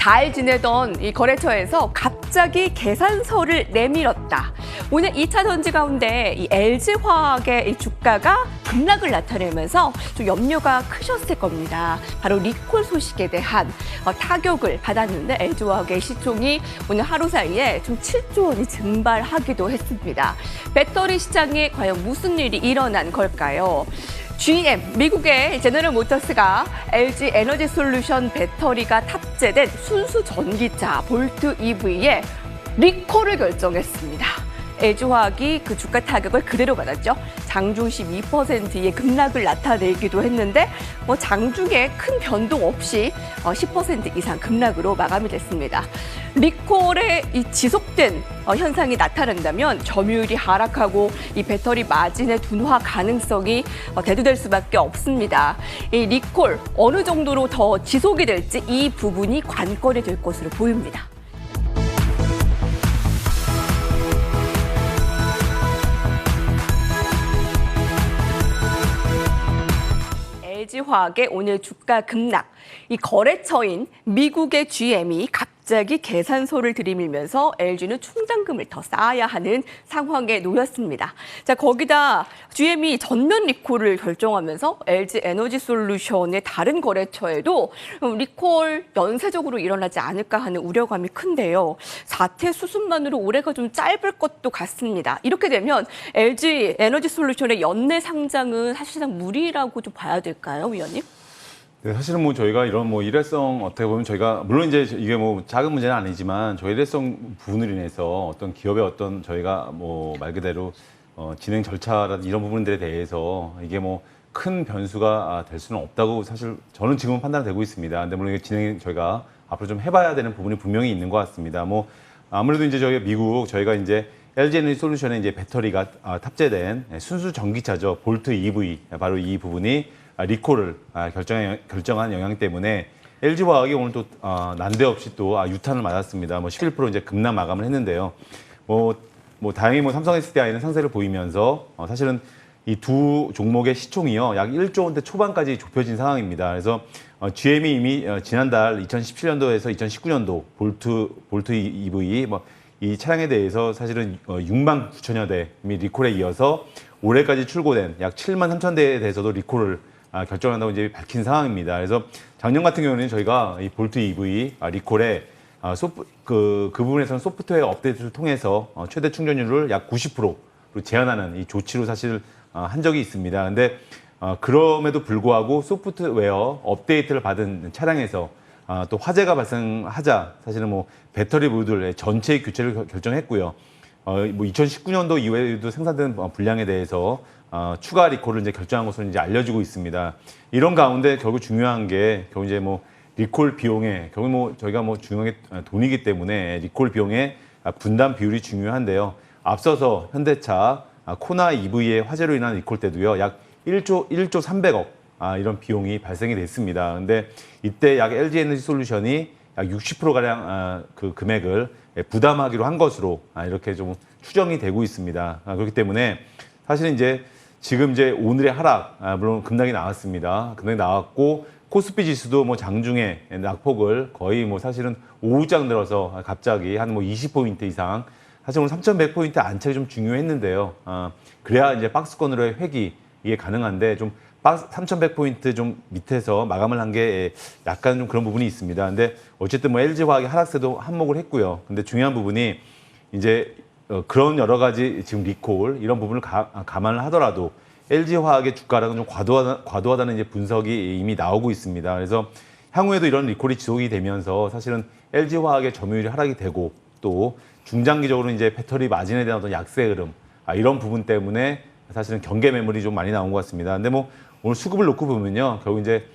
잘 지내던 이 거래처에서 갑자기 계산서를 내밀었다. 오늘 2차 전지 가운데 이 LG화학의 이 주가가 급락을 나타내면서 좀 염려가 크셨을 겁니다. 바로 리콜 소식에 대한 타격을 받았는데 LG화학의 시총이 오늘 하루 사이에 좀 7조 원이 증발하기도 했습니다. 배터리 시장에 과연 무슨 일이 일어난 걸까요? GM, 미국의 제너럴 모터스가 LG 에너지 솔루션 배터리가 탑재된 순수 전기차 볼트 EV에 리콜을 결정했습니다. LG화학이 그 주가 타격을 그대로 받았죠. 장중심 2%의 급락을 나타내기도 했는데 장중에 큰 변동 없이 10% 이상 급락으로 마감이 됐습니다. 리콜의 이 지속된 현상이 나타난다면 점유율이 하락하고 이 배터리 마진의 둔화 가능성이 대두될 수밖에 없습니다. 이 리콜 어느 정도로 더 지속이 될지 이 부분이 관건이 될 것으로 보입니다. LG화학의 오늘 주가 급락, 이 거래처인 미국의 GM이 갑자기 계산서를 들이밀면서 LG는 충당금을 더 쌓아야 하는 상황에 놓였습니다. 자, 거기다 GM이 전면 리콜을 결정하면서 LG 에너지 솔루션의 다른 거래처에도 리콜 연쇄적으로 일어나지 않을까 하는 우려감이 큰데요. 사태 수습만으로 올해가 좀 짧을 것도 같습니다. 이렇게 되면 LG 에너지 솔루션의 연내 상장은 사실상 무리라고 좀 봐야 될까요, 위원님? 네, 사실은 저희가 이런 일회성 어떻게 보면 저희가 물론 이제 이게 작은 문제는 아니지만 저희 일회성 부분으로 인해서 어떤 기업의 저희가 말 그대로 진행 절차라든지 이런 부분들에 대해서 이게 큰 변수가 될 수는 없다고 사실 저는 지금은 판단되고 있습니다. 근데 물론 이게 진행 저희가 앞으로 좀 해봐야 되는 부분이 분명히 있는 것 같습니다. 아무래도 이제 저희가 이제 LG 에너지 솔루션에 이제 배터리가 탑재된 순수 전기차죠. 볼트 EV 바로 이 부분이 리콜을 결정한 영향 때문에 LG화학이 오늘 또 난데없이 또 유탄을 맞았습니다. 11% 이제 급락 마감을 했는데요. 다행히 삼성 SDI는 상세를 보이면서 사실은 이 두 종목의 시총이요 약 1조 원대 초반까지 좁혀진 상황입니다. 그래서 GM이 이미 지난달 2017년도에서 2019년도 볼트 EV 이 차량에 대해서 사실은 6만 9천여 대 이미 리콜에 이어서 올해까지 출고된 약 7만 3천 대에 대해서도 리콜을 결정한다고 이제 밝힌 상황입니다. 그래서 작년 같은 경우는 저희가 이 볼트 EV 리콜에 그 부분에서는 소프트웨어 업데이트를 통해서 최대 충전율을 약 90%로 제한하는 이 조치로 사실 한 적이 있습니다. 근데 그럼에도 불구하고 소프트웨어 업데이트를 받은 차량에서 또 화재가 발생하자 사실은 배터리 모듈의 전체 교체를 결정했고요. 2019년도 이후에도 생산된 분량에 대해서 추가 리콜을 이제 결정한 것으로 이제 알려지고 있습니다. 이런 가운데 결국 중요한 게 결국 이제 리콜 비용에 결국 저희가 중요한 게 돈이기 때문에 리콜 비용의 분담 비율이 중요한데요. 앞서서 현대차 코나 EV의 화재로 인한 리콜 때도요 약 1조 300억 이런 비용이 발생이 됐습니다. 근데 이때 약 LG 에너지 솔루션이 약 60%가량 그 금액을 부담하기로 한 것으로 이렇게 좀 추정이 되고 있습니다. 그렇기 때문에 사실은 지금 오늘의 하락, 물론 급락이 나왔습니다. 급락이 나왔고, 코스피 지수도 장중에 낙폭을 거의 사실은 오후장 들어서 갑자기 한 20포인트 이상, 사실 오늘 3,100포인트 안착이 좀 중요했는데요. 그래야 이제 박스권으로의 획이 이게 가능한데 3,100포인트 좀 밑에서 마감을 한 게 약간 좀 그런 부분이 있습니다. 근데 어쨌든 LG화학이 하락세도 한몫을 했고요. 근데 중요한 부분이 이제 그런 여러 가지 지금 리콜 이런 부분을 감안을 하더라도 LG화학의 주가락은 좀 과도하다는 이제 분석이 이미 나오고 있습니다. 그래서 향후에도 이런 리콜이 지속이 되면서 사실은 LG화학의 점유율이 하락이 되고 또 중장기적으로 이제 배터리 마진에 대한 어떤 약세 흐름 이런 부분 때문에 사실은 경계 매물이 좀 많이 나온 것 같습니다. 근데 오늘 수급을 놓고 보면요 결국 이제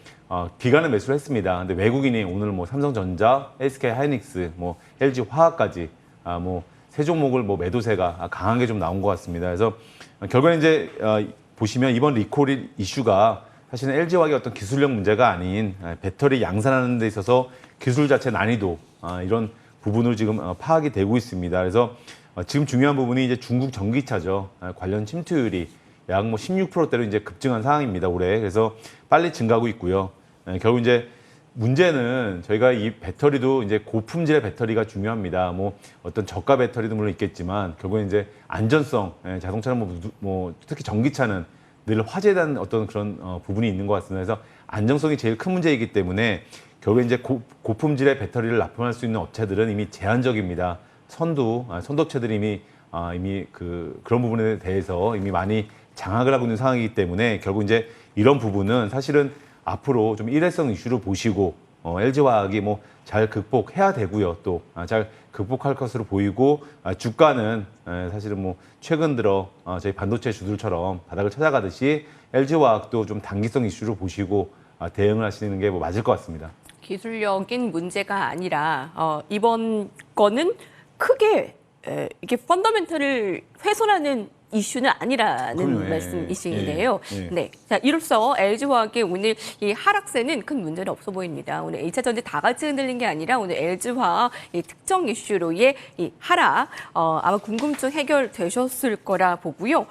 기관은 매수를 했습니다. 근데 외국인이 오늘 삼성전자, SK하이닉스, LG화학까지 세 종목을 배도세가 강하게 좀 나온 것 같습니다. 그래서 결국엔 이제 보시면 이번 리콜 이슈가 사실은 LG화학의 어떤 기술력 문제가 아닌 배터리 양산하는 데 있어서 기술 자체 난이도 이런 부분으로 지금 파악이 되고 있습니다. 그래서 지금 중요한 부분이 이제 중국 전기차죠. 관련 침투율이 약 16%대로 이제 급증한 상황입니다. 올해. 그래서 빨리 증가하고 있고요. 결국 이제 문제는 저희가 이 배터리도 이제 고품질의 배터리가 중요합니다. 뭐 어떤 저가 배터리도 물론 있겠지만 결국엔 이제 안전성, 자동차는 뭐 특히 전기차는 늘 화재에 대한 어떤 그런 부분이 있는 것 같습니다. 그래서 안정성이 제일 큰 문제이기 때문에 결국에 이제 고품질의 배터리를 납품할 수 있는 업체들은 이미 제한적입니다. 선도업체들이 이미 그런 부분에 대해서 이미 많이 장악을 하고 있는 상황이기 때문에 결국 이제 이런 부분은 사실은 앞으로 좀 일회성 이슈로 보시고 LG화학이 뭐 잘 극복해야 되고요. 또 잘 극복할 것으로 보이고 주가는 사실은 뭐 최근 들어 저희 반도체 주들처럼 바닥을 찾아가듯이 LG화학도 좀 단기성 이슈로 보시고 대응을 하시는 게 뭐 맞을 것 같습니다. 기술력인 문제가 아니라 이번 거는 크게 이게 펀더멘털을 훼손하는 이슈는 아니라는 그럼요. 예, 말씀이신데요. 예. 네, 자 이로써 LG화학의 오늘 이 하락세는 큰 문제는 없어 보입니다. 오늘 2차 전지 다 같이 흔들린 게 아니라 오늘 LG화학 이 특정 이슈로의 이 하락 아마 궁금증 해결되셨을 거라 보고요.